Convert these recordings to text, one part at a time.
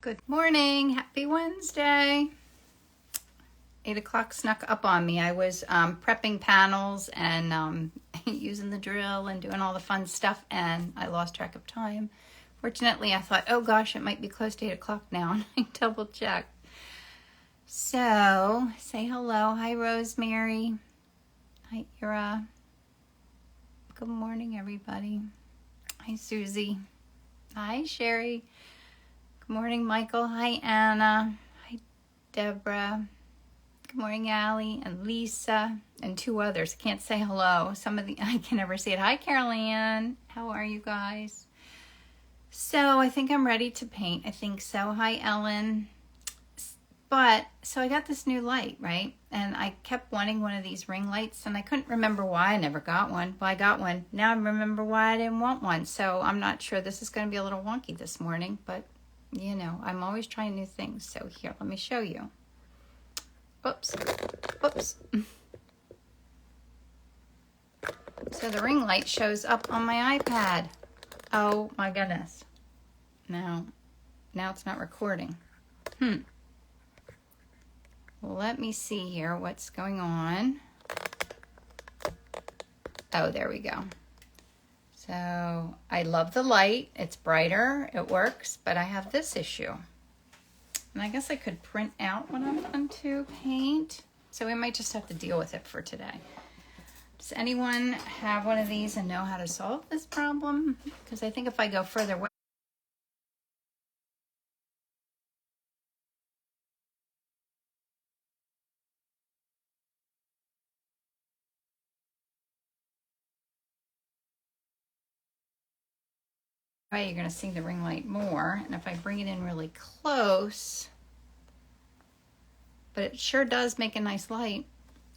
Good morning. Happy Wednesday. 8 o'clock snuck up on me. I was prepping panels and using the drill and doing all the fun stuff, and I lost track of time. Fortunately, I thought, oh gosh, it might be close to 8 o'clock now, and I double checked. So, say hello. Hi, Rosemary. Hi, Ira. Good morning, everybody. Hi, Susie. Hi, Sherry. Good morning, Michael. Hi, Anna. Hi, Deborah. Good morning, Allie and Lisa and two others. Can't say hello. I can never see it. Hi, Caroline. How are you guys? So I think I'm ready to paint. I think so. Hi, Ellen. So I got this new light, right? And I kept wanting one of these ring lights, and I couldn't remember why I never got one. Well, I got one. Now I remember why I didn't want one. So I'm not sure. This is going to be a little wonky this morning, but you know, I'm always trying new things. So here, let me show you. Oops. So the ring light shows up on my iPad. Oh my goodness. Now it's not recording. Well, let me see here what's going on. Oh, there we go. So I love the light. It's brighter. It works. But I have this issue. And I guess I could print out what I'm going to paint. So we might just have to deal with it for today. Does anyone have one of these and know how to solve this problem? Because I think if I go further away, you're going to see the ring light more. And if I bring it in really close, but it sure does make a nice light.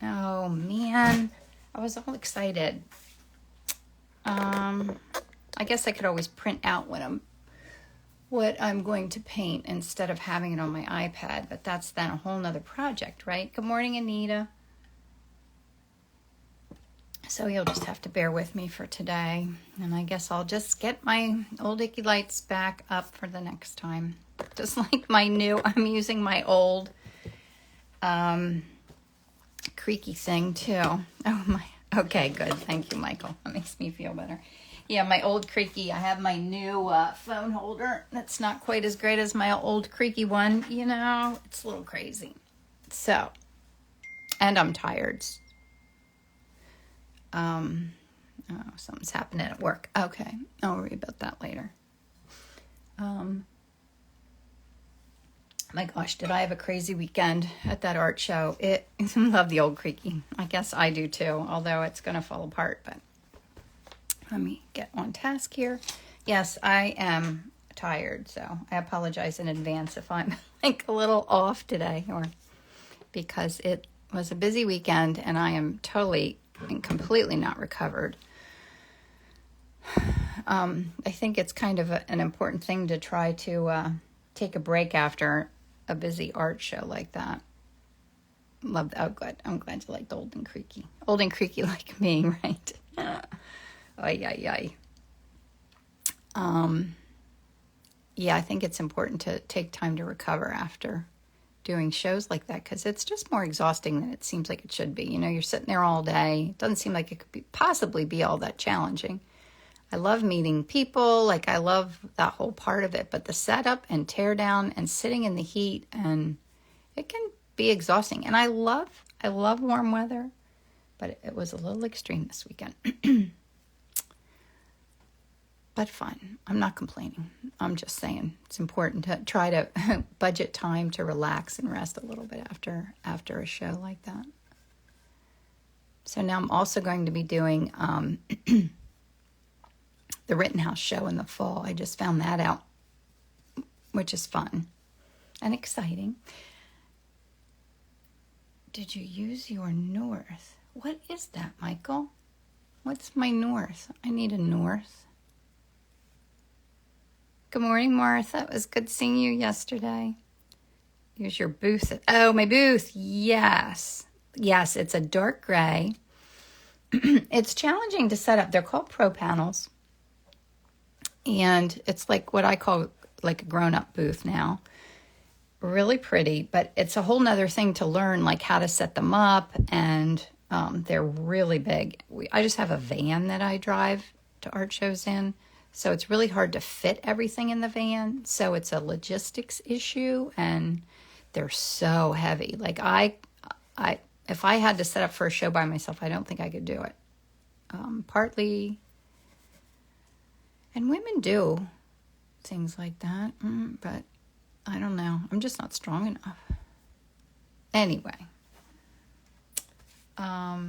Oh man, I was all excited. I guess I could always print out what I'm going to paint instead of having it on my iPad, but that's then a whole nother project, right? Good morning, Anita. So you'll just have to bear with me for today. And I guess I'll just get my old icky lights back up for the next time. Just like I'm using my old creaky thing too. Oh my, okay, good. Thank you, Michael. That makes me feel better. Yeah, my old creaky, I have my new phone holder. That's not quite as great as my old creaky one. You know, it's a little crazy. So, and I'm tired. Something's happening at work. Okay, I'll worry about that later. My gosh, did I have a crazy weekend at that art show? I love the old creaky. I guess I do too, although it's going to fall apart. But let me get on task here. Yes, I am tired, so I apologize in advance if I'm like a little off today, or because it was a busy weekend and I am totally and completely not recovered. I think it's kind of an important thing to try to take a break after a busy art show like that. Love that. Oh, good. I'm glad you liked old and creaky. Old and creaky like me, right? Yeah, I think it's important to take time to recover after doing shows like that, because it's just more exhausting than it seems like it should be. You know, you're sitting there all day. It doesn't seem like it could possibly be all that challenging. I love meeting people. Like, I love that whole part of it. But the setup and tear down and sitting in the heat, and it can be exhausting. And I love warm weather, but it was a little extreme this weekend. But fun. I'm not complaining. I'm just saying it's important to try to budget time to relax and rest a little bit after a show like that. So now I'm also going to be doing the Rittenhouse show in the fall. I just found that out, which is fun and exciting. Did you use your north? What is that, Michael? What's my north? I need a north. Good morning, Martha. It was good seeing you yesterday. Here's your booth. Oh, my booth. Yes. Yes, it's a dark gray. It's challenging to set up. They're called pro panels. And it's like what I call like a grown-up booth now. Really pretty, but it's a whole nother thing to learn, like how to set them up, and they're really big. I just have a van that I drive to art shows in, so it's really hard to fit everything in the van. So it's a logistics issue, and they're so heavy. Like if I had to set up for a show by myself, I don't think I could do it. Partly, and women do things like that, but I don't know. I'm just not strong enough. Anyway, I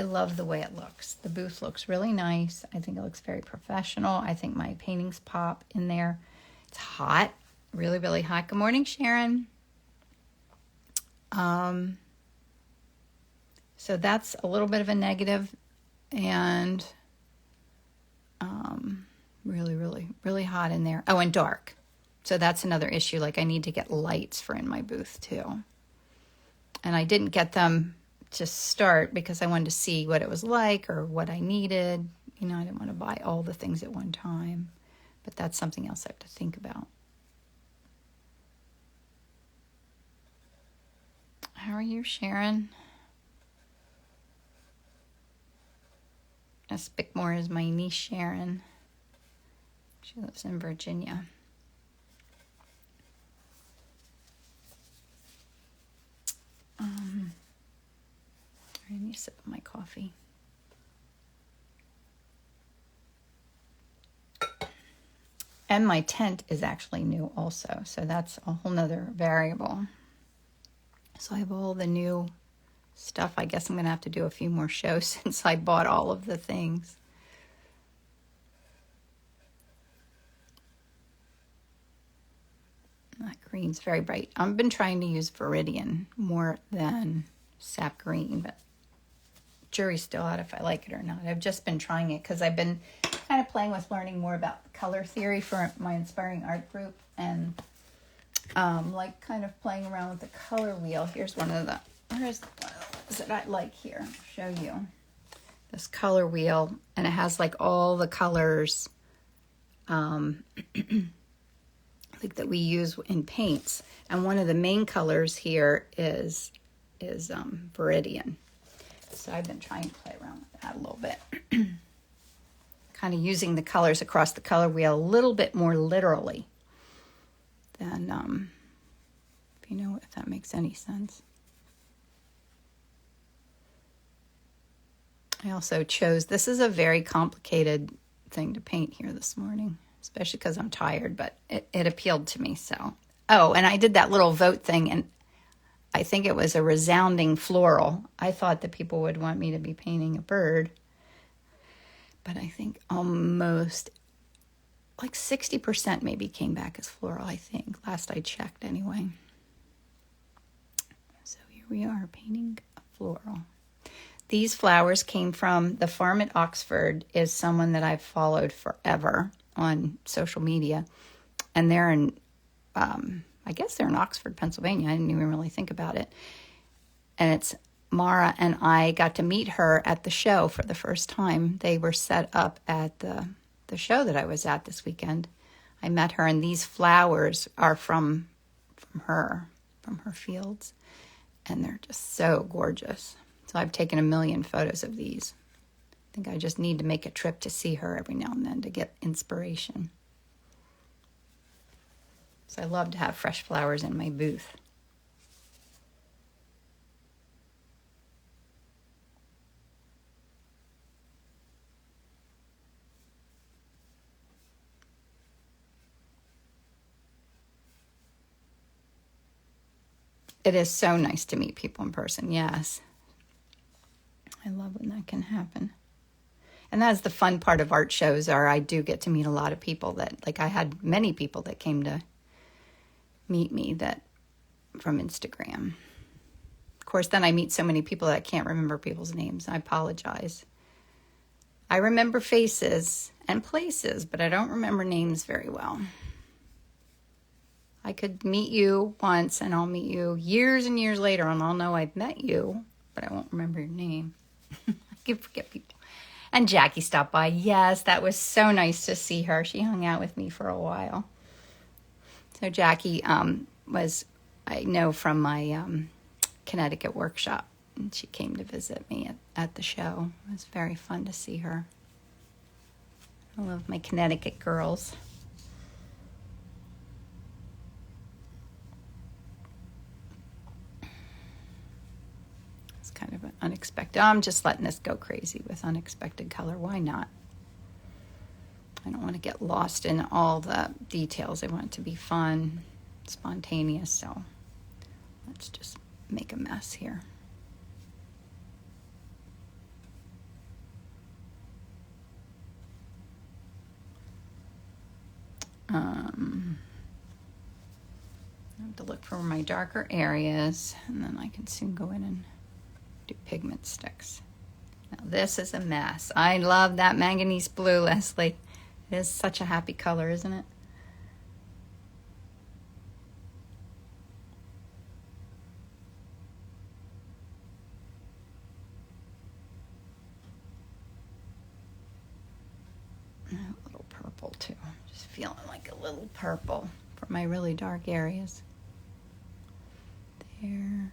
love the way it looks. The booth looks really nice. I think it looks very professional. I think my paintings pop in there. It's hot, really, really hot. Good morning, Sharon. So that's a little bit of a negative, and really, really, really hot in there. Oh, and dark. So that's another issue. Like I need to get lights for in my booth too. And I didn't get them to start because I wanted to see what it was like or what I needed. You know, I didn't want to buy all the things at one time. But that's something else I have to think about. How are you, Sharon? Miss Bickmore is my niece, Sharon. She lives in Virginia. I need to sip of my coffee. And my tent is actually new also, so that's a whole nother variable. So I have all the new stuff. I guess I'm going to have to do a few more shows since I bought all of the things. That green's very bright. I've been trying to use Viridian more than sap green, but jury's still out if I like it or not. I've just been trying it because I've been kind of playing with learning more about color theory for my inspiring art group, and like kind of playing around with the color wheel. Here's one of the that I like here. I'll show you this color wheel, and it has like all the colors like that we use in paints, and one of the main colors here is Viridian. So I've been trying to play around with that a little bit. Kind of using the colors across the color wheel a little bit more literally than, if you know, if that makes any sense. I also chose, this is a very complicated thing to paint here this morning, especially because I'm tired, but it appealed to me, so. Oh, and I did that little vote thing, and I think it was a resounding floral. I thought that people would want me to be painting a bird, but I think almost like 60% maybe came back as floral, I think. Last I checked anyway. So here we are painting a floral. These flowers came from the farm at Oxford, is someone that I've followed forever on social media. And they're in, I guess they're in Oxford, Pennsylvania. I didn't even really think about it. And it's Mara, and I got to meet her at the show for the first time. They were set up at the show that I was at this weekend. I met her, and these flowers are from her fields, and they're just so gorgeous. So I've taken a million photos of these. I think I just need to make a trip to see her every now and then to get inspiration. So I love to have fresh flowers in my booth. It is so nice to meet people in person, yes. I love when that can happen. And that's the fun part of art shows, are I do get to meet a lot of people that, like I had many people that came to meet me that from Instagram. Of course, then I meet so many people that I can't remember people's names. I apologize. I remember faces and places, but I don't remember names very well. I could meet you once and I'll meet you years and years later and I'll know I've met you, but I won't remember your name. I can forget people. And Jackie stopped by. Yes, that was so nice to see her. She hung out with me for a while. So Jackie was, I know from my Connecticut workshop, and she came to visit me at the show. It was very fun to see her. I love my Connecticut girls. It's kind of an unexpected. I'm just letting this go crazy with unexpected color. Why not? I don't want to get lost in all the details. I want it to be fun, spontaneous. So let's just make a mess here. I have to look for my darker areas, and then I can soon go in and do pigment sticks. Now this is a mess. I love that manganese blue, Leslie. It is such a happy color, isn't it? A little purple too. Just feeling like a little purple for my really dark areas. There.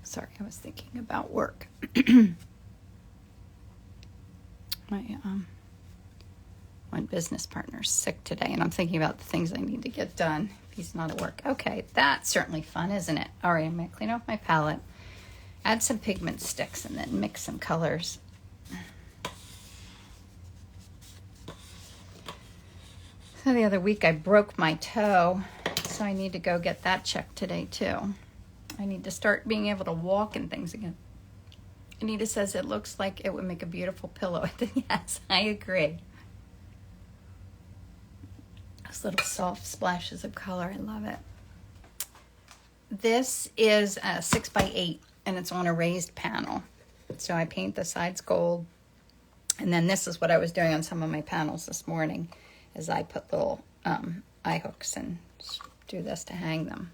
Sorry, I was thinking about work. My one business partner's sick today, and I'm thinking about the things I need to get done if he's not at work. Okay, that's certainly fun, isn't it? All right, I'm going to clean off my palette, add some pigment sticks, and then mix some colors. So the other week I broke my toe, so I need to go get that checked today too. I need to start being able to walk and things again. Anita says it looks like it would make a beautiful pillow. Yes, I agree. Those little soft splashes of color, I love it. This is a 6x8, and it's on a raised panel. So I paint the sides gold. And then this is what I was doing on some of my panels this morning, is I put little eye hooks and do this to hang them.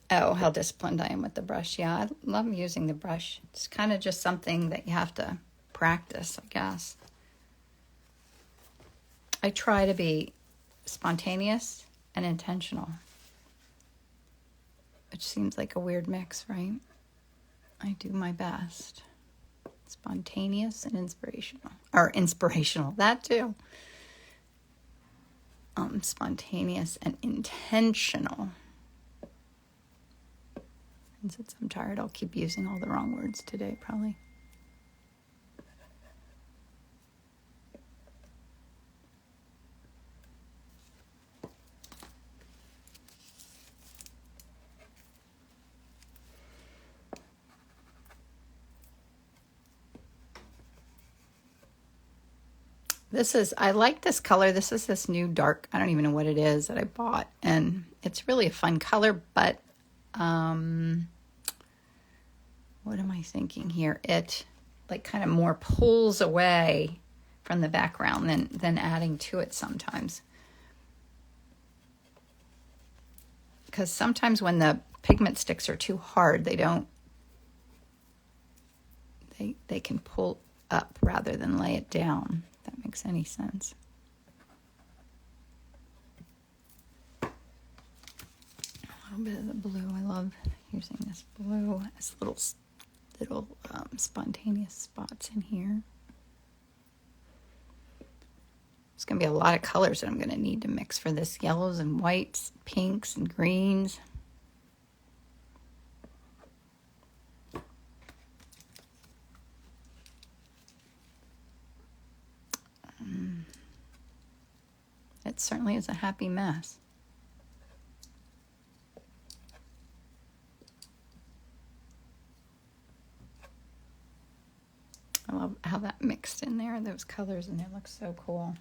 Oh, how disciplined I am with the brush. Yeah, I love using the brush. It's kind of just something that you have to practice, I guess. I try to be spontaneous and intentional, which seems like a weird mix, right? I do my best. Spontaneous and inspirational. Or inspirational, that too. Spontaneous and intentional. And since I'm tired, I'll keep using all the wrong words today, probably. I like this color. This is this new dark, I don't even know what it is that I bought. And it's really a fun color, but what am I thinking here? It like kind of more pulls away from the background than adding to it sometimes. Because sometimes when the pigment sticks are too hard, they can pull up rather than lay it down. If that makes any sense. A little bit of the blue. I love using this blue as little spontaneous spots in here. There's going to be a lot of colors that I'm going to need to mix for this. Yellows and whites, pinks and greens. it certainly is a happy mess. I love how that mixed in there, those colors, and it looks so cool.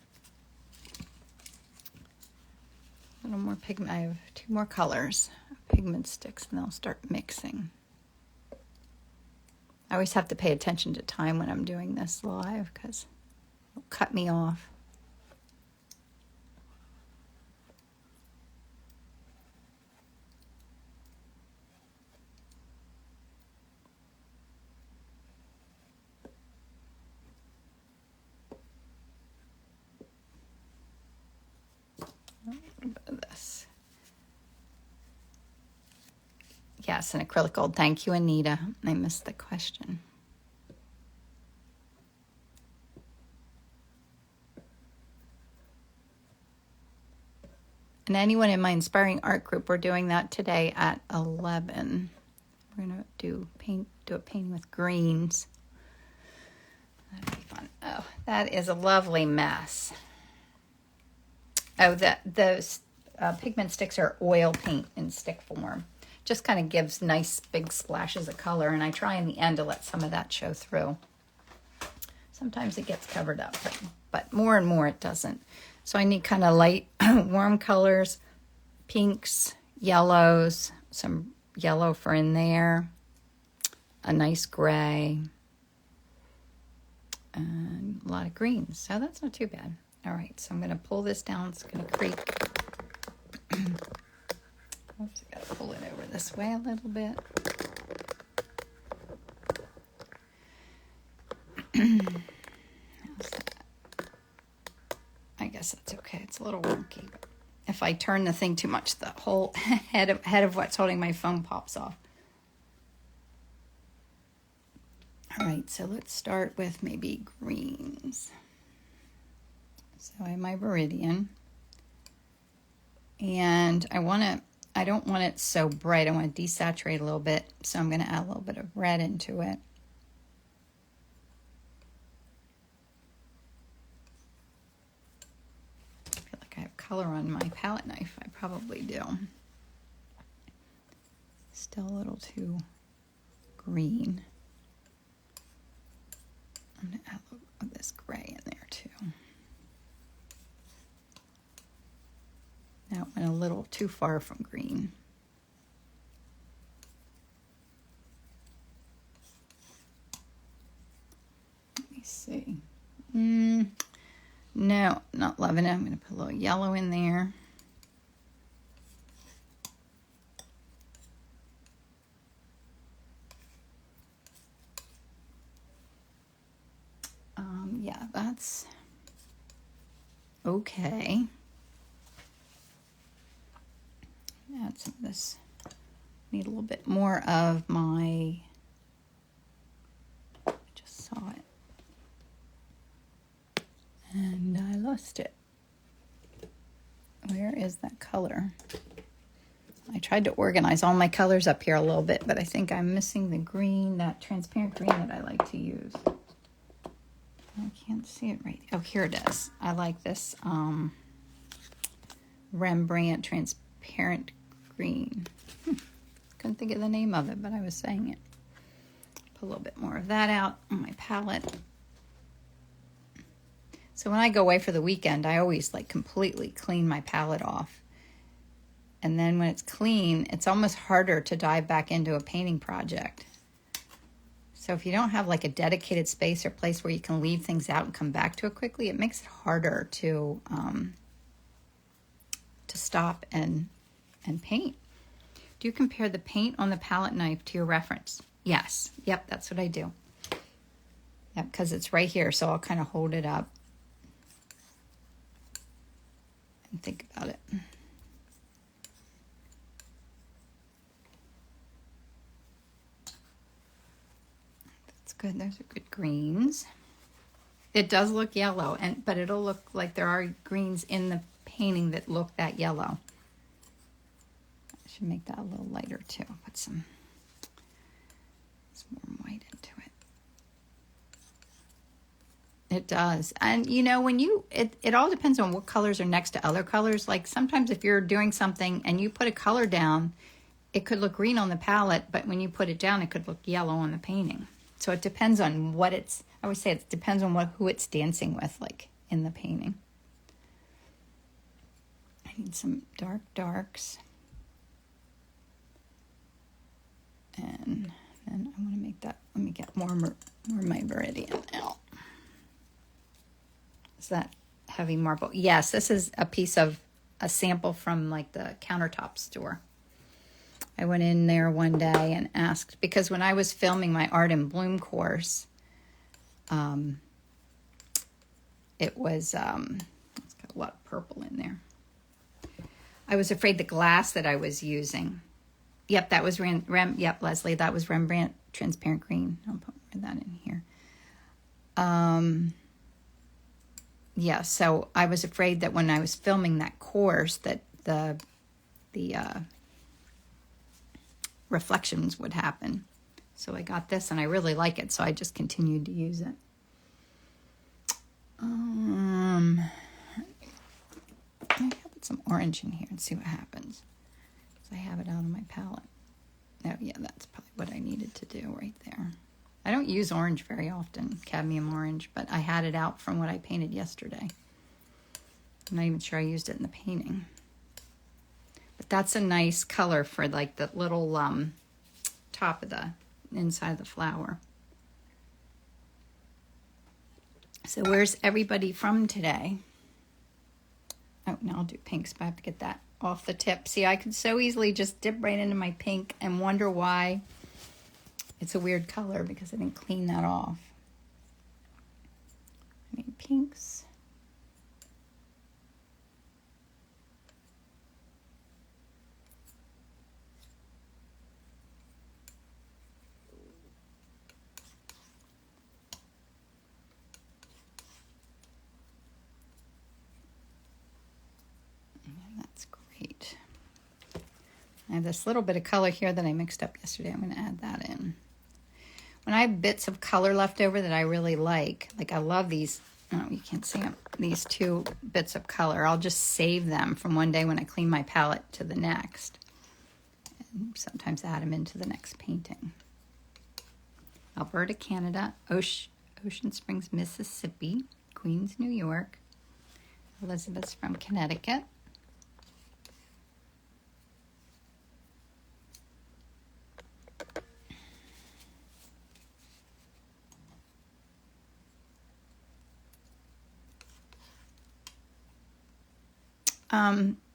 A little more pigment. I have 2 more colors, pigment sticks, and they'll start mixing. I always have to pay attention to time when I'm doing this live because it'll cut me off. A little bit of this. Yes, an acrylic gold. Thank you, Anita. I missed the question. And anyone in my inspiring art group, we're doing that today at 11. We're gonna do a painting with greens. That'd be fun. Oh, that is a lovely mess. Oh, those pigment sticks are oil paint in stick form. Just kind of gives nice big splashes of color, and I try in the end to let some of that show through. Sometimes it gets covered up, but more and more it doesn't. So I need kind of light, warm colors, pinks, yellows, some yellow for in there, a nice gray, and a lot of greens. So that's not too bad. All right, so I'm going to pull this down. It's going to creak. Oops, I got to pull it over this way a little bit. How's that? I guess that's okay. It's a little wonky. But if I turn the thing too much, the whole head of what's holding my phone pops off. All right, so let's start with maybe greens. So I have my Viridian. And I don't want it so bright. I want to desaturate a little bit. So I'm going to add a little bit of red into it. I feel like I have color on my palette knife. I probably do. Still a little too green. I'm going to add a little of this gray in there too. Now it went a little too far from green. Let me see. No, not loving it. I'm going to put a little yellow in there. Yeah, that's okay. Add some of this. Need a little bit more of my, I just saw it. And I lost it. Where is that color? I tried to organize all my colors up here a little bit, but I think I'm missing the green, that transparent green that I like to use. I can't see it right. Oh, here it is. I like this Rembrandt transparent green. Couldn't think of the name of it, but I was saying it. Put a little bit more of that out on my palette. So when I go away for the weekend, I always like completely clean my palette off. And then when it's clean, it's almost harder to dive back into a painting project. So if you don't have like a dedicated space or place where you can leave things out and come back to it quickly, it makes it harder to stop and paint. Do you compare the paint on the palette knife to your reference? Yes. Yep, that's what I do. Yep, because it's right here, so I'll kind of hold it up and think about it. That's good. Those are good greens. It does look yellow, but it'll look like there are greens in the painting that look that yellow. I should make that a little lighter too. Put some warm white into it. It does. And you know, when it all depends on what colors are next to other colors. Like sometimes if you're doing something and you put a color down, it could look green on the palette, but when you put it down, it could look yellow on the painting. So it depends on what it's, I always say it depends on who it's dancing with, like in the painting. I need some dark darks. And then I want to make that, let me get more of my Viridian out. Is that heavy marble? Yes, this is a sample from like the countertop store. I went in there one day and asked, because when I was filming my Art in Bloom course, it was, it's got a lot of purple in there. I was afraid the glass that I was using, yep, that was yep, Leslie, that was Rembrandt Transparent Green. I'll put that in here. Yeah, so I was afraid that when I was filming that course that the reflections would happen. So I got this and I really like it, so I just continued to use it. Maybe I'll put some orange in here and see what happens. So I have it out on my palette. Oh yeah, that's probably what I needed to do right there. I don't use orange very often, cadmium orange, but I had it out from what I painted yesterday. I'm not even sure I used it in the painting. But that's a nice color for like the little top of the inside of the flower. So where's everybody from today? Oh, now I'll do pinks, but I have to get that off the tip. See, I could so easily just dip right into my pink and wonder why it's a weird color because I didn't clean that off. I need pinks. That's great. I have this little bit of color here that I mixed up yesterday. I'm going to add that in. When I have bits of color left over that I really like I love these, oh, you can't see them, these two bits of color. I'll just save them from one day when I clean my palette to the next. And sometimes add them into the next painting. Alberta, Canada, Ocean Springs, Mississippi, Queens, New York. Elizabeth's from Connecticut.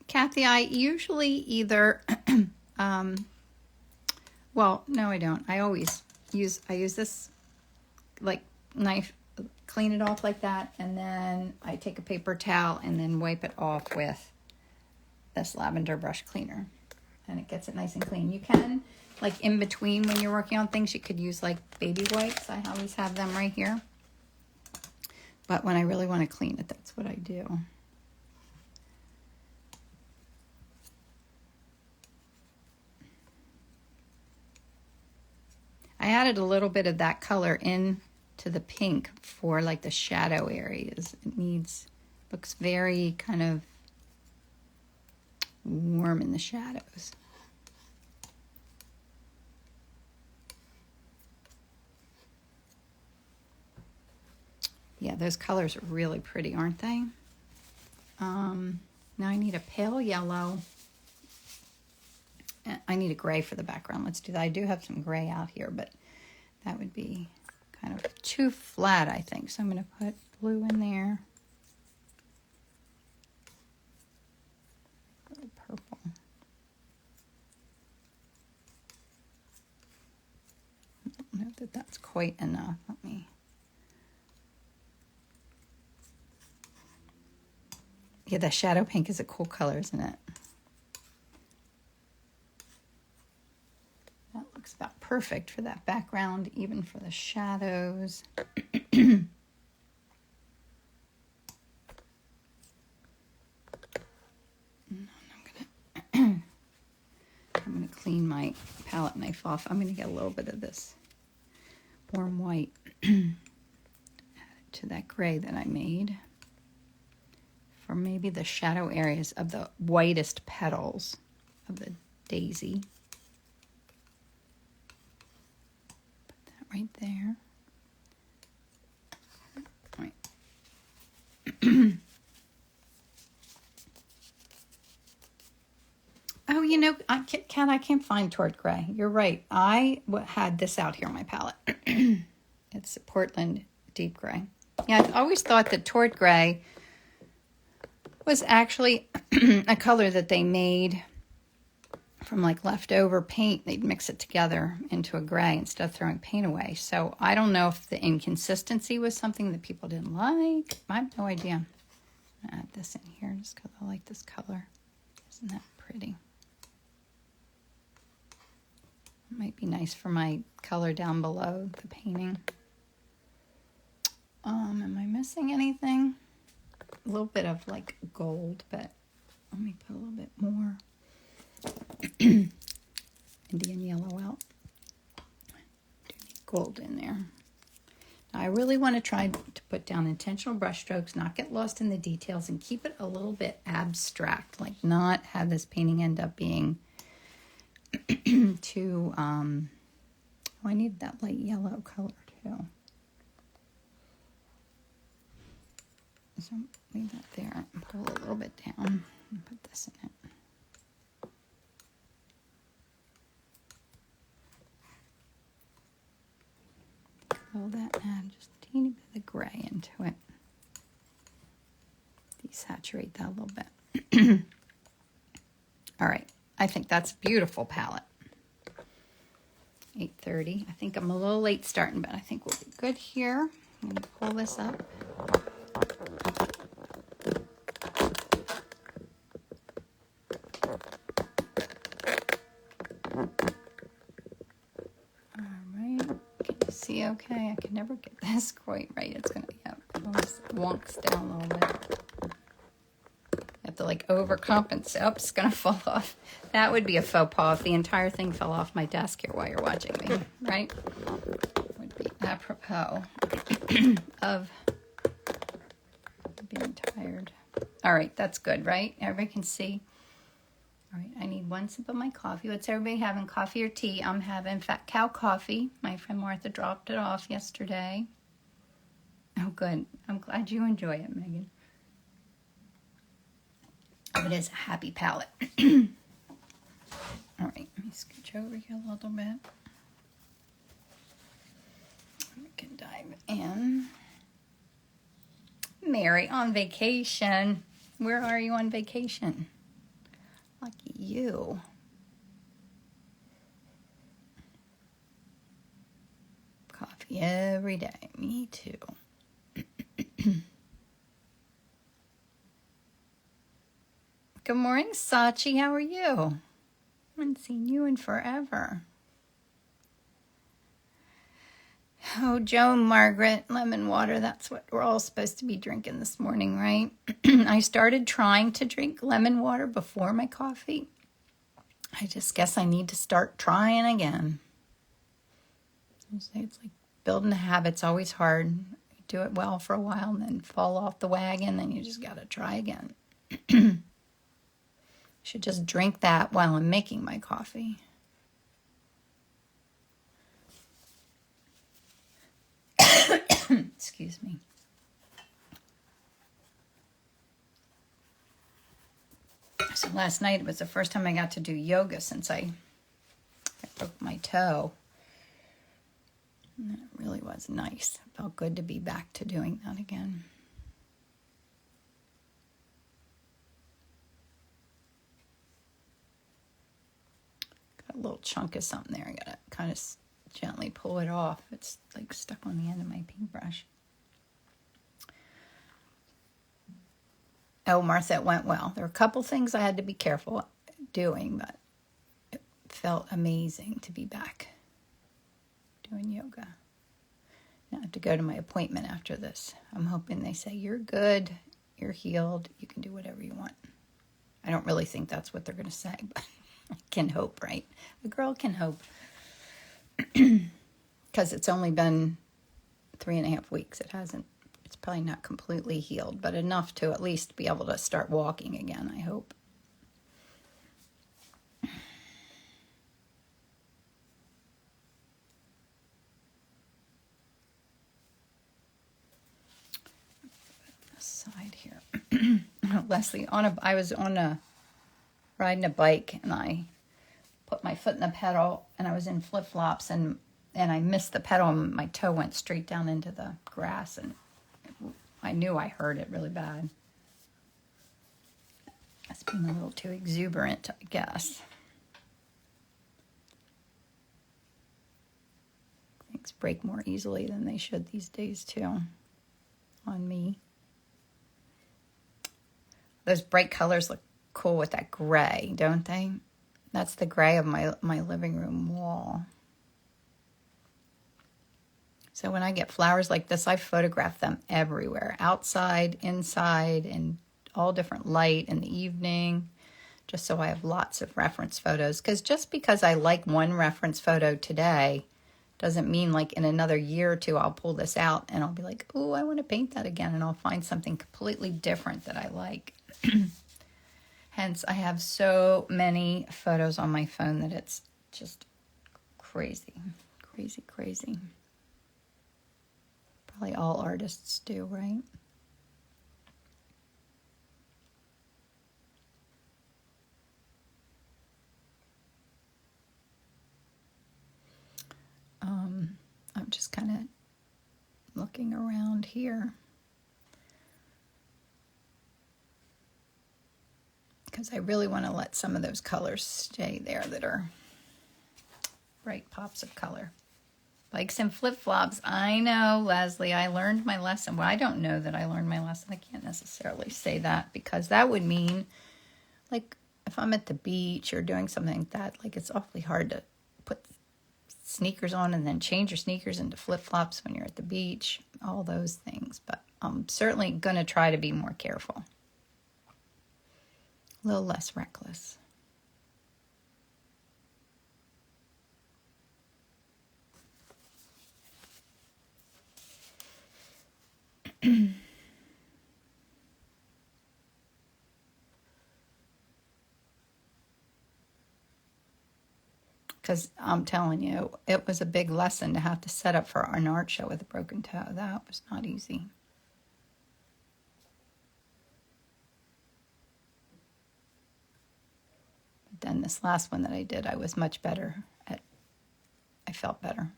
Kathy, I usually either, well, no, I don't. I use this like knife, clean it off like that, and then I take a paper towel and then wipe it off with this lavender brush cleaner, and it gets it nice and clean. You can, like in between when you're working on things, you could use like baby wipes. I always have them right here. But when I really want to clean it, that's what I do. I added a little bit of that color in to the pink for like the shadow areas. It looks very kind of warm in the shadows. Yeah, those colors are really pretty, aren't they? Now I need a pale yellow. I need a gray for the background. Let's do that. I do have some gray out here, but that would be kind of too flat, I think. So I'm going to put blue in there. A little purple. I don't know that that's quite enough. Let me... Yeah, the shadow pink is a cool color, isn't it? That looks about perfect for that background, even for the shadows. I'm gonna clean my palette knife off. I'm gonna get a little bit of this warm white. Add it to that gray that I made for maybe the shadow areas of the whitest petals of the daisy. Put that right there. Right. Oh, you know, I can't find Tort Gray. You're right. I had this out here on my palette. It's Portland Deep Gray. Yeah, I've always thought that Tort Gray was actually a color that they made from like leftover paint. They'd mix it together into a gray instead of throwing paint away. So I don't know if the inconsistency was something that people didn't like. I have no idea. I'll add this in here just because I like this color. Isn't that pretty? It might be nice for my color down below the painting. Am I missing anything? A little bit of like gold, but let me put a little bit more Indian yellow out. Do need gold in there. Now, I really want to try to put down intentional brush strokes, not get lost in the details, and keep it a little bit abstract, like not have this painting end up being too, oh, I need that light yellow color too. So leave that there and pull a little bit down and put this in it. Fill that and just a teeny bit of gray into it. Desaturate that a little bit. All right, I think that's a beautiful palette. 8:30. I think I'm a little late starting, but I think we'll be good here. I'm going to pull this up. See, okay, I can never get this quite right. It's gonna, yeah, it always wonks down a little bit. You have to like overcompensate. Oops, it's gonna fall off. That would be a faux pas if the entire thing fell off my desk here while you're watching me, right? Would be apropos of being tired. All right, that's good, right? Everybody can see. All right, I need one sip of my coffee. What's everybody having, coffee or tea? I'm having Fat Cow coffee. My friend Martha dropped it off yesterday. Oh, good. I'm glad you enjoy it, Megan. Oh, it is a happy palette. All right, let me scooch over here a little bit. We can dive in. Mary on vacation. Where are you on vacation? Lucky you. Coffee every day. Me too. Good morning, Sachi. How are you? I haven't seen you in forever. Oh, Joan Margaret, lemon water. That's what we're all supposed to be drinking this morning, right? I started trying to drink lemon water before my coffee. I just guess I need to start trying again. It's like building a habit's always hard. You do it well for a while and then fall off the wagon, then you just got to try again. Should just drink that while I'm making my coffee. Excuse me. So last night, it was the first time I got to do yoga since I broke my toe. And it really was nice. It felt good to be back to doing that again. Got a little chunk of something there. I got to kind of gently pull it off. It's like stuck on the end of my paintbrush. Oh, Martha, it went well. There were a couple things I had to be careful doing, but it felt amazing to be back doing yoga. Now I have to go to my appointment after this. I'm hoping they say, you're good, you're healed, you can do whatever you want. I don't really think that's what they're going to say, but I can hope, right? A girl can hope. Because it's only been 3.5 weeks. It probably not completely healed, but enough to at least be able to start walking again, I hope. Side here. Leslie, I was riding a bike, and I put my foot in the pedal, and I was in flip-flops, and I missed the pedal, and my toe went straight down into the grass, and I knew I hurt it really bad. That's being a little too exuberant, I guess. Things break more easily than they should these days, too, on me. Those bright colors look cool with that gray, don't they? That's the gray of my living room wall. So when I get flowers like this, I photograph them everywhere. Outside, inside, and all different light in the evening. Just so I have lots of reference photos. Because just because I like one reference photo today doesn't mean like in another year or two I'll pull this out and I'll be like, oh, I want to paint that again. And I'll find something completely different that I like. Hence, I have so many photos on my phone that it's just crazy, crazy, crazy. Probably all artists do, right? I'm just kind of looking around here. Because I really want to let some of those colors stay there that are bright pops of color. Bikes and flip-flops. I know, Leslie, I learned my lesson. Well, I don't know that I learned my lesson. I can't necessarily say that because that would mean, like, if I'm at the beach or doing something like that, like, it's awfully hard to put sneakers on and then change your sneakers into flip-flops when you're at the beach. All those things. But I'm certainly going to try to be more careful. A little less reckless. Because I'm telling you, it was a big lesson to have to set up for an art show with a broken toe. That was not easy. But then this last one that I did, I was much better at. I felt better.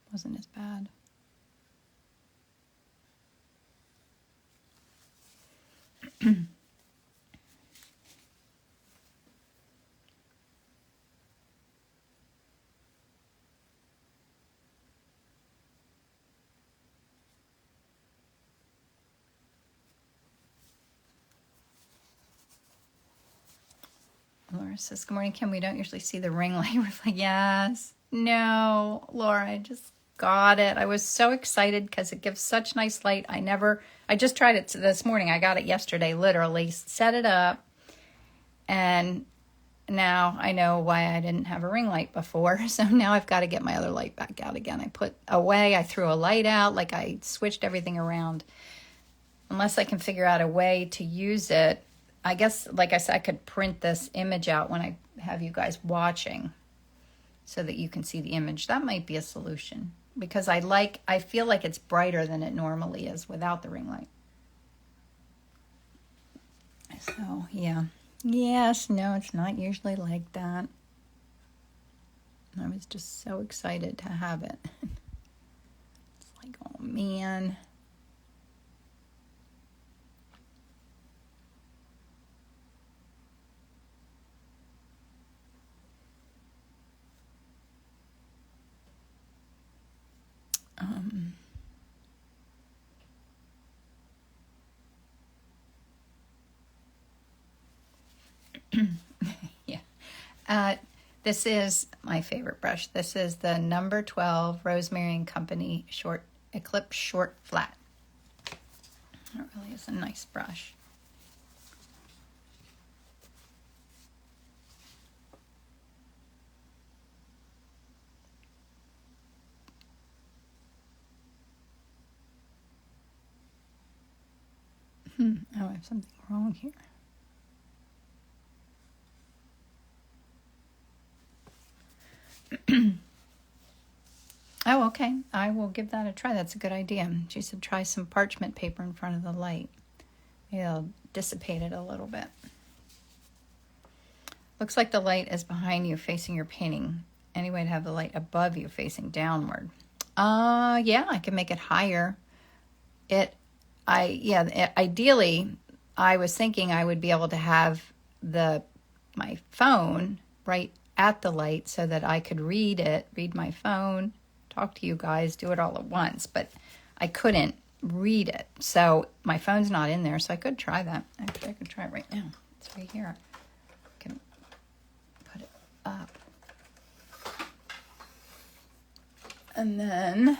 It wasn't as bad. Laura says, good morning, Kim. We don't usually see the ring light reflect. Yes. No, Laura, I just got it. I was so excited because it gives such nice light. I just tried it this morning. I got it yesterday, literally. Set it up. And now I know why I didn't have a ring light before. So now I've got to get my other light back out again. I threw a light out, like I switched everything around. Unless I can figure out a way to use it. I guess, like I said, I could print this image out when I have you guys watching so that you can see the image. That might be a solution because I feel like it's brighter than it normally is without the ring light. So, yeah. Yes, no, it's not usually like that. I was just so excited to have it. It's like, oh, man. Yeah. This is my favorite brush. This is the number 12 Rosemary and Company Eclipse Short Flat. It really is a nice brush. Oh, I have something wrong here. Oh, okay. I will give that a try. That's a good idea. She said try some parchment paper in front of the light. It'll dissipate it a little bit. Looks like the light is behind you facing your painting. Any way to have the light above you facing downward? Yeah, I can make it higher. Ideally, I was thinking I would be able to have my phone right at the light so that I could read my phone, talk to you guys, do it all at once, but I couldn't read it. So my phone's not in there, so I could try that. Actually, I could try it right now. It's right here. I can put it up. And then,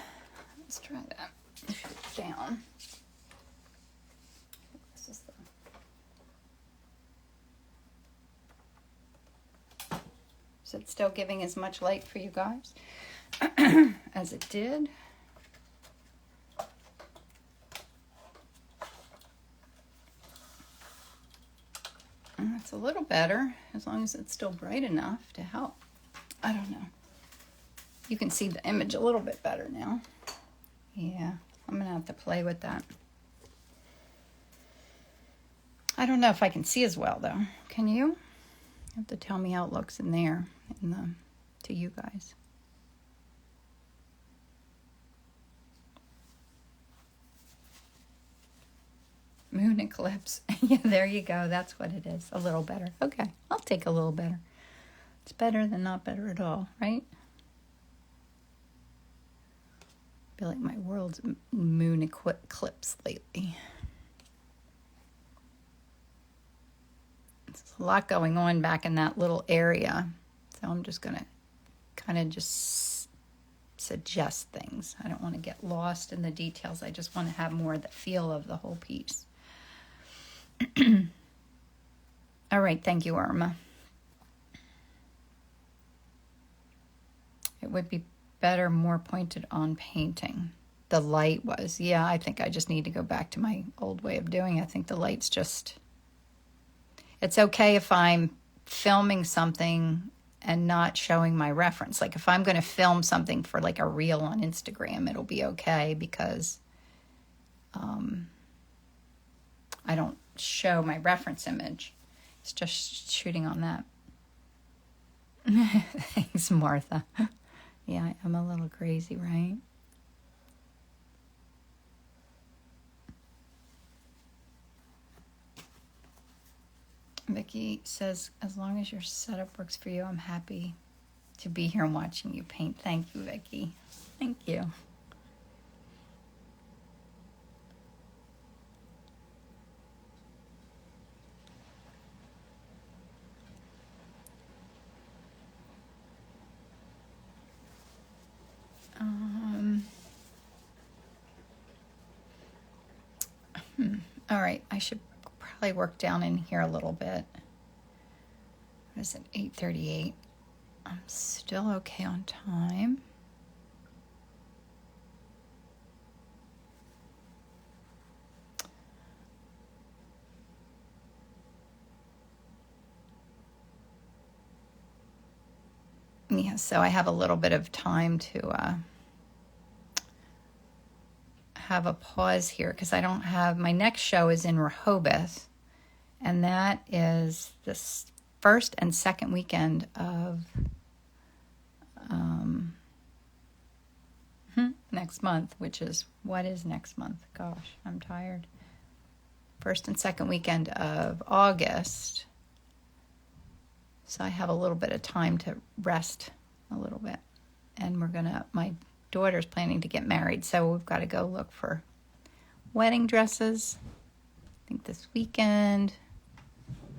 let's try that. Down. This is Is it still giving as much light for you guys as it did? It's a little better, as long as it's still bright enough to help. I don't know. You can see the image a little bit better now. Yeah, I'm going to have to play with that. I don't know if I can see as well, though. Can you? You have to tell me how it looks in there, to you guys. Moon eclipse. Yeah, there you go. That's what it is. A little better. Okay, I'll take a little better. It's better than not better at all, right? I feel like my world's moon eclipse lately. There's a lot going on back in that little area. So I'm just going to kind of just suggest things. I don't want to get lost in the details. I just want to have more of the feel of the whole piece. All right, thank you, Irma. It would be better, more pointed on painting. The light was. Yeah, I think I just need to go back to my old way of doing it. I think the light's just... It's okay if I'm filming something and not showing my reference. Like if I'm going to film something for like a reel on Instagram, it'll be okay because I don't show my reference image. It's just shooting on that. Thanks, Martha. Yeah, I'm a little crazy, right? Vicky says, as long as your setup works for you, I'm happy to be here and watching you paint. Thank you, Vicky. Thank you. All right, I should probably work down in here a little bit. What is it, 8:38? I'm still okay on time. Yeah, so I have a little bit of time to have a pause here because I don't have... My next show is in Rehoboth, and that is this first and second weekend of next month, which is... What is next month? Gosh, I'm tired. First and second weekend of August. So I have a little bit of time to rest a little bit. And my daughter's planning to get married, so we've got to go look for wedding dresses, I think this weekend.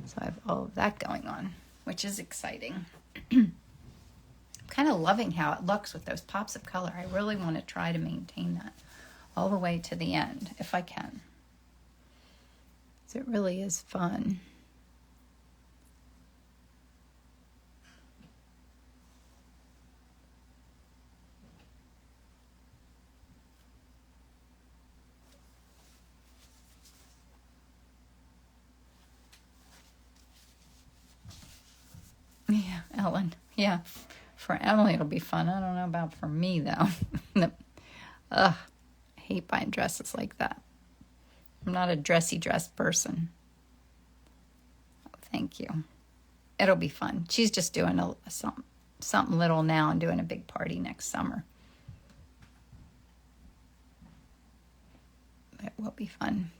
So I have all of that going on, which is exciting. I'm kind of loving how it looks with those pops of color. I really want to try to maintain that all the way to the end, if I can. So it really is fun. Ellen. Yeah, for Emily it'll be fun. I don't know about for me, though. Ugh, I hate buying dresses like that. I'm not a dressy dress person. Thank you. It'll be fun. She's just doing something little now and doing a big party next summer. It will be fun.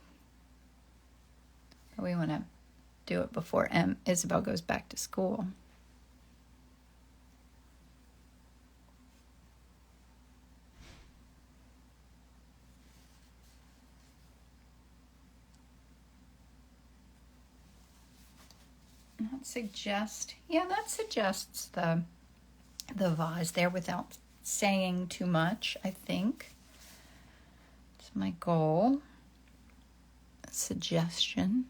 But we want to do it before Isabel goes back to school. That suggests the vase there without saying too much, I think. It's my goal. A suggestion.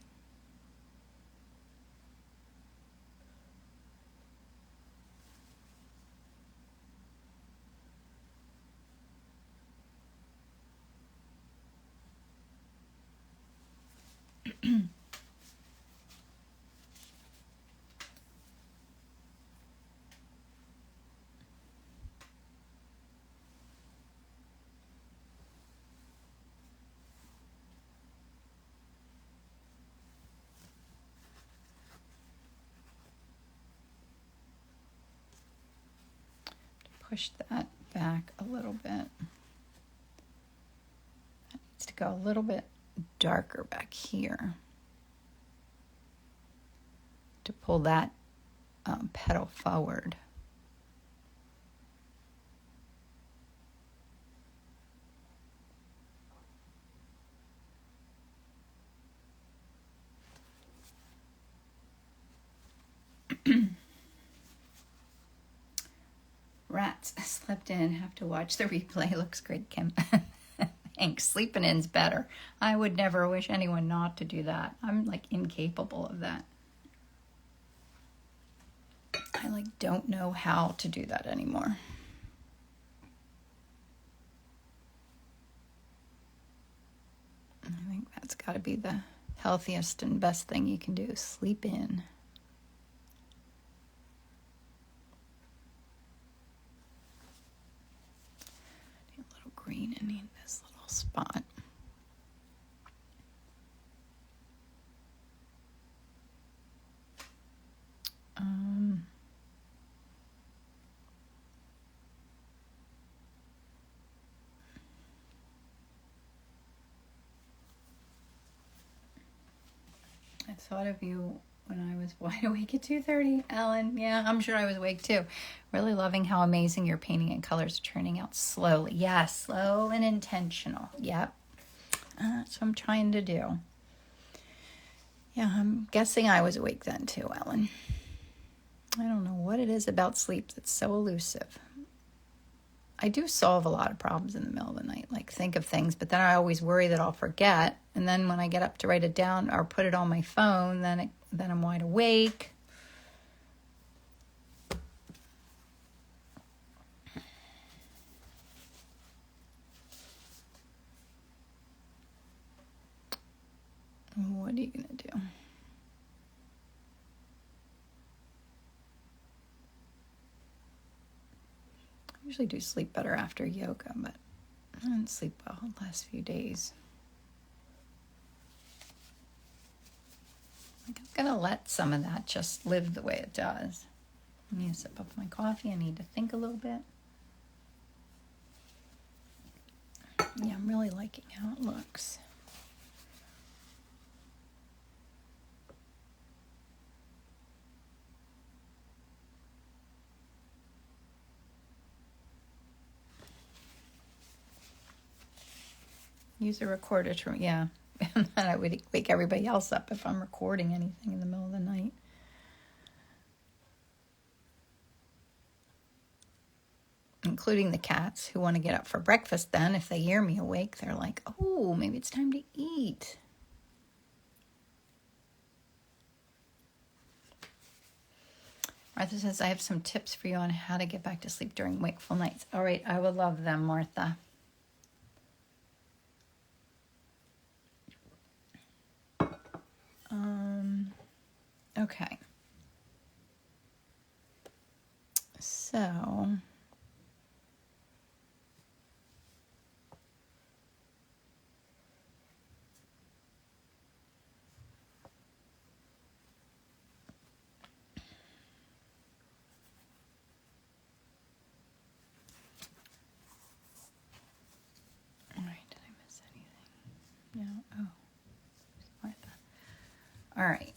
Push that back a little bit. That needs to go a little bit darker back here to pull that petal forward. Rats slept in. Have to watch the replay. Looks great, Kim. Thanks. Sleeping in's better. I would never wish anyone not to do that. I'm like incapable of that. I like don't know how to do that anymore. I think that's got to be the healthiest and best thing you can do. Sleep in. Green in this little spot. I thought of you when I was wide awake at 2:30, Ellen. Yeah, I'm sure I was awake too. Really loving how amazing your painting and colors are turning out slowly. Yeah, slow and intentional. Yep. That's what I'm trying to do. Yeah, I'm guessing I was awake then too, Ellen. I don't know what it is about sleep that's so elusive. I do solve a lot of problems in the middle of the night, like think of things, but then I always worry that I'll forget. And then when I get up to write it down or put it on my phone, then I'm wide awake. What are you going to do? I usually do sleep better after yoga, but I didn't sleep well the last few days. I'm going to let some of that just live the way it does. I need to sip up my coffee. I need to think a little bit. Yeah, I'm really liking how it looks. Use a recorder to, yeah. And then I would wake everybody else up if I'm recording anything in the middle of the night. Including the cats who want to get up for breakfast then. If they hear me awake, they're like, oh, maybe it's time to eat. Martha says, I have some tips for you on how to get back to sleep during wakeful nights. All right, I would love them, Martha. Okay. So all right, did I miss anything? No. Oh, Martha. All right.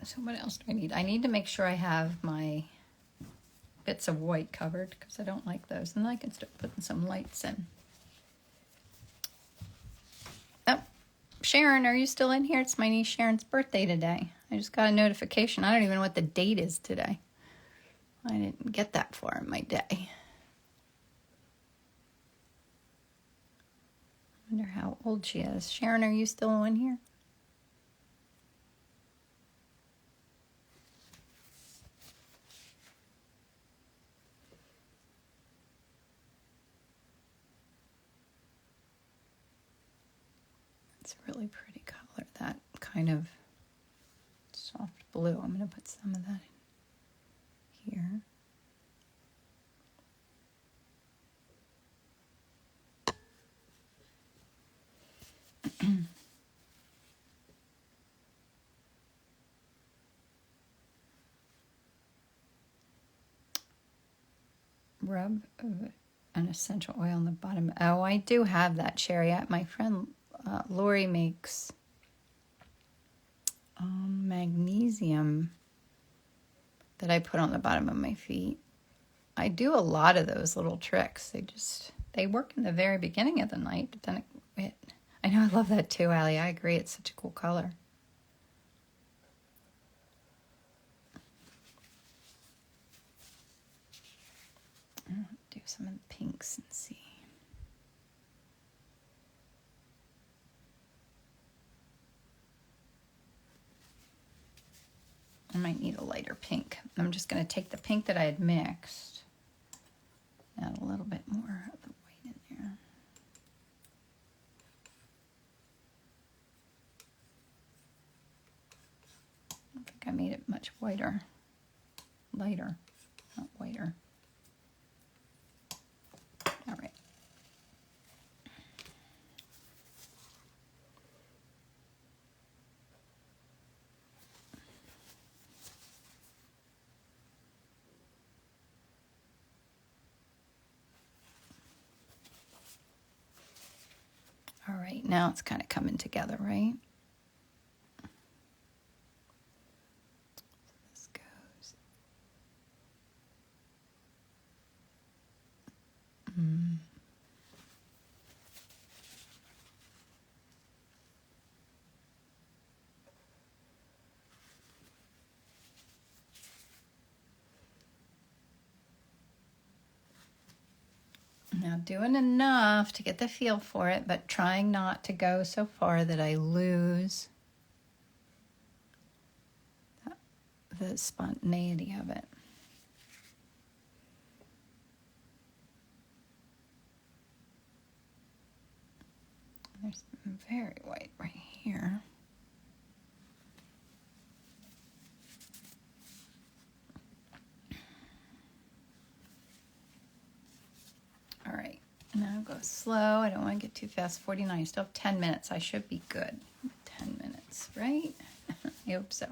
So what else do I need? I need to make sure I have my bits of white covered because I don't like those. And then I can start putting some lights in. Oh, Sharon, are you still in here? It's my niece Sharon's birthday today. I just got a notification. I don't even know what the date is today. I didn't get that far in my day. I wonder how old she is. Sharon, are you still in here? It's a really pretty color, that kind of soft blue. I'm going to put some of that in here. Rub an essential oil on the bottom. Oh, I do have that, Sherry. My friend Lori makes magnesium that I put on the bottom of my feet. I do a lot of those little tricks. They work in the very beginning of the night, but then I know, I love that too, Allie. I agree. It's such a cool color. I'll do some of the pinks and see. I might need a lighter pink. I'm just going to take the pink that I had mixed, add a little bit more of the white in there. I think I made it much whiter. Lighter, not whiter. All right. All right, now it's kind of coming together, right? This goes. Now doing enough to get the feel for it, but trying not to go so far that I lose the spontaneity of it. There's very white right here. All right, now go slow. I don't want to get too fast. 49, I still have 10 minutes. I should be good. 10 minutes, right? I hope so.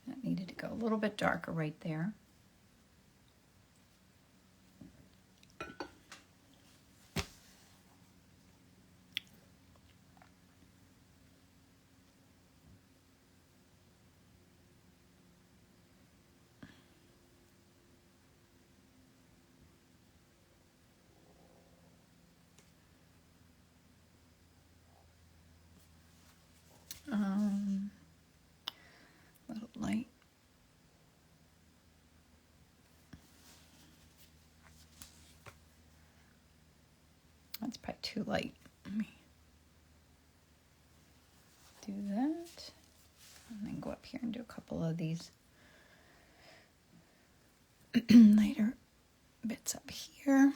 That needed to go a little bit darker right there. A little light. That's probably too light. Let me do that. And then go up here and do a couple of these lighter bits up here.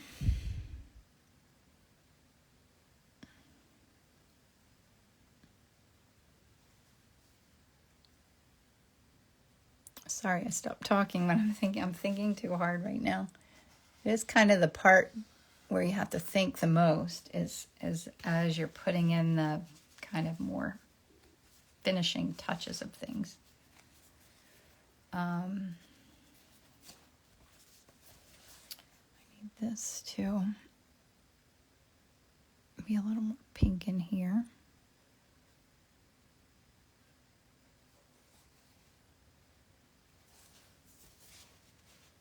Sorry, I stopped talking when I'm thinking too hard right now. It is kind of the part where you have to think the most is as you're putting in the kind of more finishing touches of things. I need this to be a little more pink in here.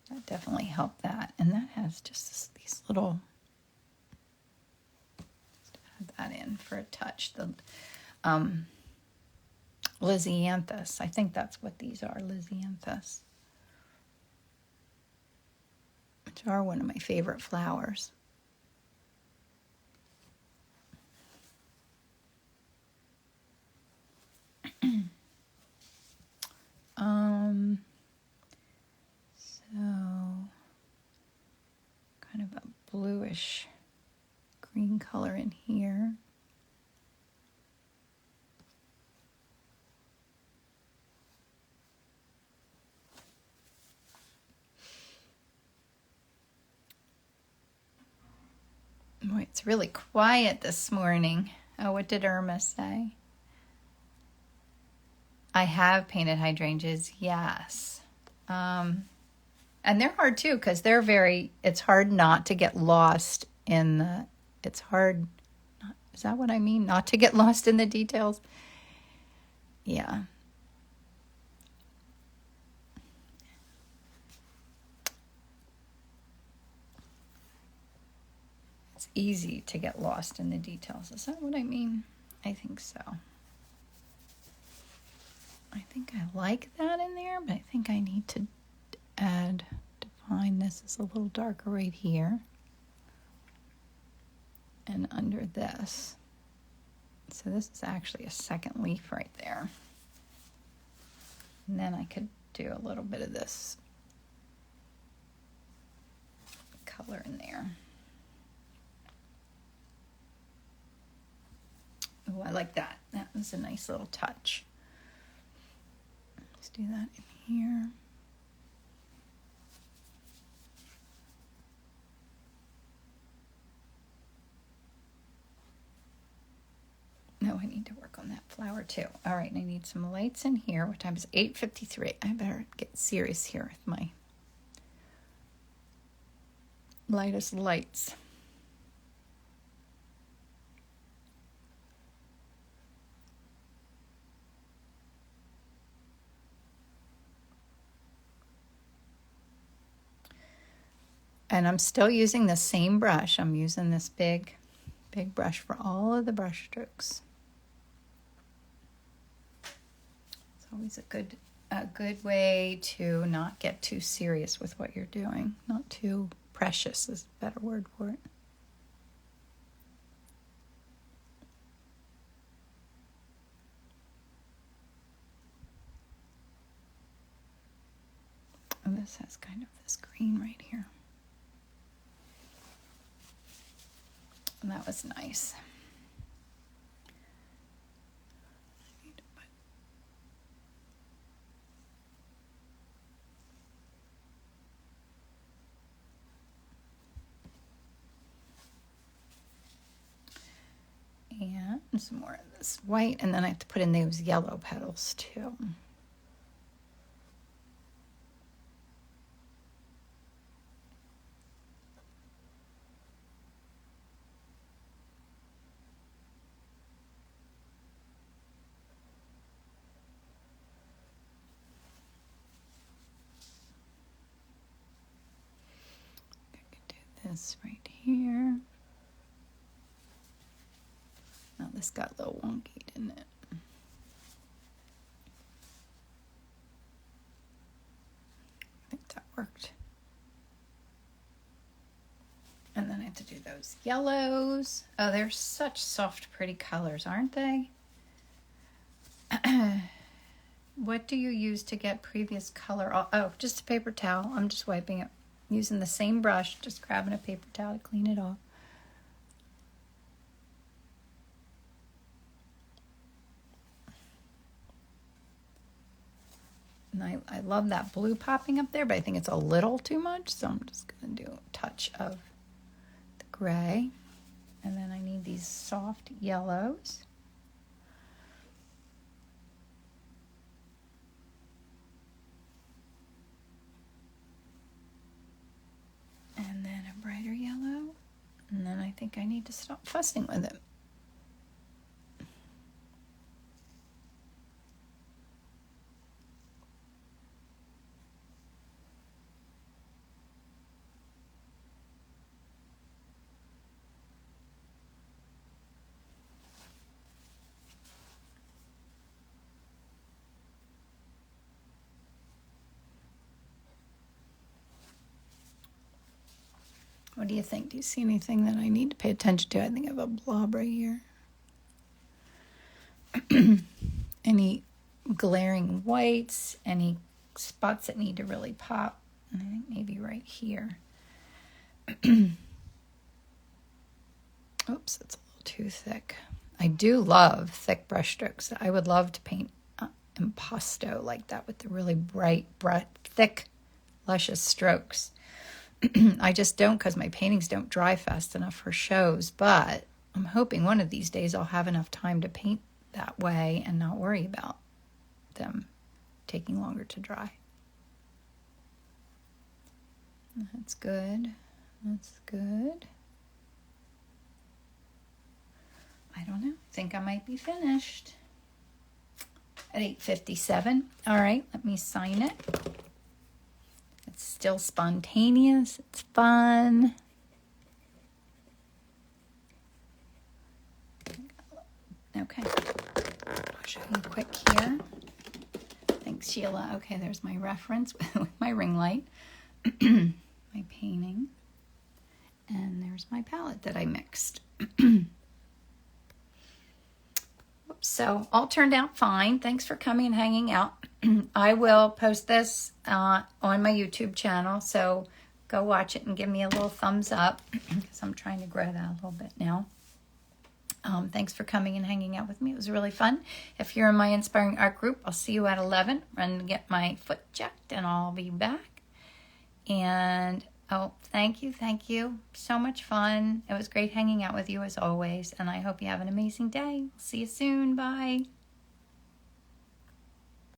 That definitely helped that. And that has just these little, add that in for a touch. The Lysianthus. I think that's what these are, Lysianthus. Which are one of my favorite flowers. So kind of a bluish green color in here. Boy, it's really quiet this morning. Oh, what did Irma say? I have painted hydrangeas, yes. And they're hard too, because it's hard not to get lost in is that what I mean? Not to get lost in the details? Yeah. It's easy to get lost in the details. Is that what I mean? I think so. I think I like that in there, but I think I need to define this as a little darker right here. And under this. So this is actually a second leaf right there. And then I could do a little bit of this color in there. Oh, I like that. That was a nice little touch. Let's do that in here. No, I need to work on that flower too. All right, and I need some lights in here. What time is it? 8:53. I better get serious here with my lightest lights. And I'm still using the same brush. I'm using this big brush for all of the brush strokes. It's always a good way to not get too serious with what you're doing. Not too precious is a better word for it. And this has kind of this green right here. And that was nice. And some more of this white, and then I have to put in those yellow petals too. I could do this right here. Now this got a little wonky, didn't it? I think that worked. And then I have to do those yellows. Oh, they're such soft, pretty colors, aren't they? What do you use to get previous color? Oh, just a paper towel. I'm just wiping it. Using the same brush, just grabbing a paper towel to clean it off. And I love that blue popping up there, but I think it's a little too much. So I'm just going to do a touch of the gray. And then I need these soft yellows. And then a brighter yellow. And then I think I need to stop fussing with it. What do you think? Do you see anything that I need to pay attention to? I think I have a blob right here. Any glaring whites, any spots that need to really pop? I think maybe right here. Oops, that's a little too thick. I do love thick brush strokes. I would love to paint impasto like that with the really bright, thick, luscious strokes. I just don't, because my paintings don't dry fast enough for shows, but I'm hoping one of these days I'll have enough time to paint that way and not worry about them taking longer to dry. That's good. That's good. I don't know. I think I might be finished at 8:57. All right, let me sign it. It's still spontaneous. It's fun. Okay. I'll show you quick here. Thanks, Sheila. Okay, there's my reference with my ring light. My painting. And there's my palette that I mixed. So all turned out fine. Thanks for coming and hanging out. I will post this on my YouTube channel, so go watch it and give me a little thumbs up because I'm trying to grow that a little bit now. Thanks for coming and hanging out with me. It was really fun. If you're in my Inspiring Art group, I'll see you at 11. Run to get my foot checked and I'll be back. And oh, thank you. So much fun. It was great hanging out with you as always, and I hope you have an amazing day. See you soon. Bye.